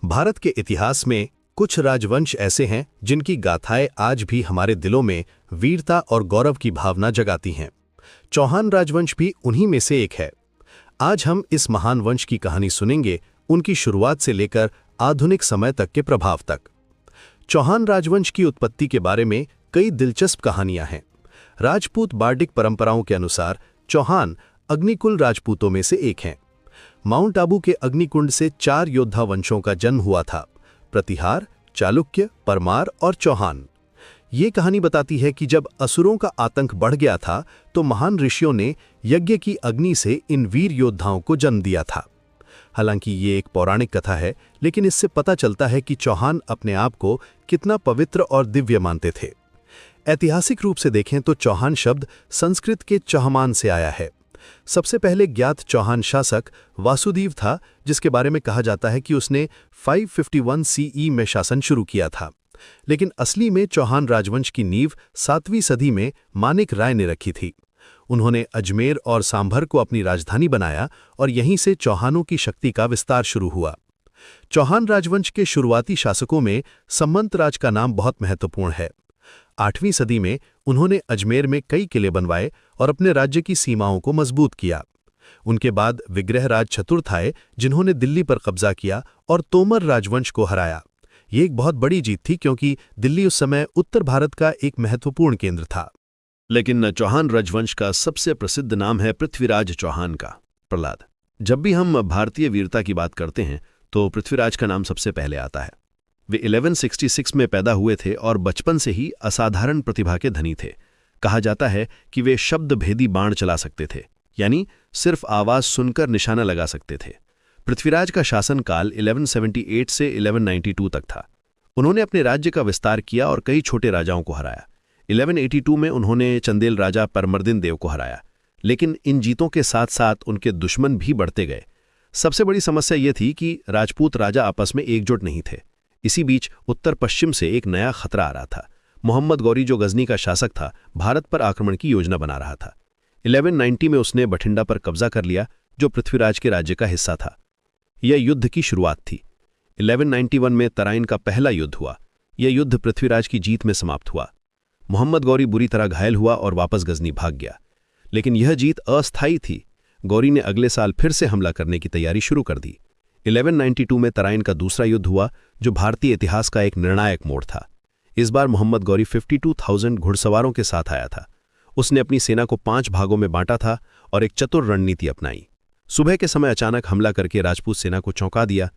भारत के इतिहास में कुछ राजवंश ऐसे हैं जिनकी गाथाएं आज भी हमारे दिलों में वीरता और गौरव की भावना जगाती हैं। चौहान राजवंश भी उन्हीं में से एक है। आज हम इस महान वंश की कहानी सुनेंगे, उनकी शुरुआत से लेकर आधुनिक समय तक के प्रभाव तक। चौहान राजवंश की उत्पत्ति के बारे में कई दिलचस्प कहानियां हैं। राजपूत बार्डिक परंपराओं के अनुसार चौहान अग्निकुल राजपूतों में से एक हैं। माउंट आबू के अग्निकुंड से 4 योद्धा वंशों का जन्म हुआ था: प्रतिहार, चालुक्य, परमार और चौहान। ये कहानी बताती है कि जब असुरों का आतंक बढ़ गया था तो महान ऋषियों ने यज्ञ की अग्नि से इन वीर योद्धाओं को जन्म दिया था। हालांकि ये एक पौराणिक कथा है, लेकिन इससे पता चलता है कि चौहान अपने आप को कितना पवित्र और दिव्य मानते थे। ऐतिहासिक रूप से देखें तो चौहान शब्द संस्कृत के चहमान से आया है। सबसे पहले ज्ञात चौहान शासक वासुदेव था, जिसके बारे में कहा जाता है कि उसने 551 सीई में शासन शुरू किया था। लेकिन असली में चौहान राजवंश की नींव 7वीं सदी में मानिक राय ने रखी थी। उन्होंने अजमेर और सांभर को अपनी राजधानी बनाया और यहीं से चौहानों की शक्ति का विस्तार शुरू हुआ। चौहान राजवंश के शुरुआती शासकों में संमंतराज का नाम बहुत महत्वपूर्ण है। 8वीं सदी में उन्होंने अजमेर में कई किले बनवाए और अपने राज्य की सीमाओं को मजबूत किया। उनके बाद विग्रहराज चतुर्थ आए, जिन्होंने दिल्ली पर कब्जा किया और तोमर राजवंश को हराया। ये एक बहुत बड़ी जीत थी, क्योंकि दिल्ली उस समय उत्तर भारत का एक महत्वपूर्ण केंद्र था। लेकिन चौहान राजवंश का सबसे प्रसिद्ध नाम है पृथ्वीराज चौहान का, प्रहलाद। जब भी हम भारतीय वीरता की बात करते हैं तो पृथ्वीराज का नाम सबसे पहले आता है। वे 1166 में पैदा हुए थे और बचपन से ही असाधारण प्रतिभा के धनी थे। कहा जाता है कि वे शब्द भेदी बाण चला सकते थे, यानी सिर्फ आवाज सुनकर निशाना लगा सकते थे। पृथ्वीराज का शासनकाल 1178 से 1192 तक था। उन्होंने अपने राज्य का विस्तार किया और कई छोटे राजाओं को हराया। 1182 में उन्होंने चंदेल राजा परमर्दिन देव को हराया, लेकिन इन जीतों के साथ साथ उनके दुश्मन भी बढ़ते गए। सबसे बड़ी समस्या यह थी कि राजपूत राजा आपस में एकजुट नहीं थे। इसी बीच उत्तर पश्चिम से एक नया खतरा आ रहा था। मोहम्मद गौरी, जो गजनी का शासक था, भारत पर आक्रमण की योजना बना रहा था। 1190 में उसने बठिंडा पर कब्जा कर लिया, जो पृथ्वीराज के राज्य का हिस्सा था। यह युद्ध की शुरुआत थी। 1191 में तराइन का पहला युद्ध हुआ। यह युद्ध पृथ्वीराज की जीत में समाप्त हुआ। मोहम्मद गौरी बुरी तरह घायल हुआ और वापस गजनी भाग गया। लेकिन यह जीत अस्थायी थी। गौरी ने अगले साल फिर से हमला करने की तैयारी शुरू कर दी। 1192 में तराइन का दूसरा युद्ध हुआ, जो भारतीय इतिहास का एक निर्णायक मोड़ था। इस बार मोहम्मद गौरी 52,000 घुड़सवारों के साथ आया था। उसने अपनी सेना को 5 भागों में बांटा था और एक चतुर रणनीति अपनाई। सुबह के समय अचानक हमला करके राजपूत सेना को चौंका दिया।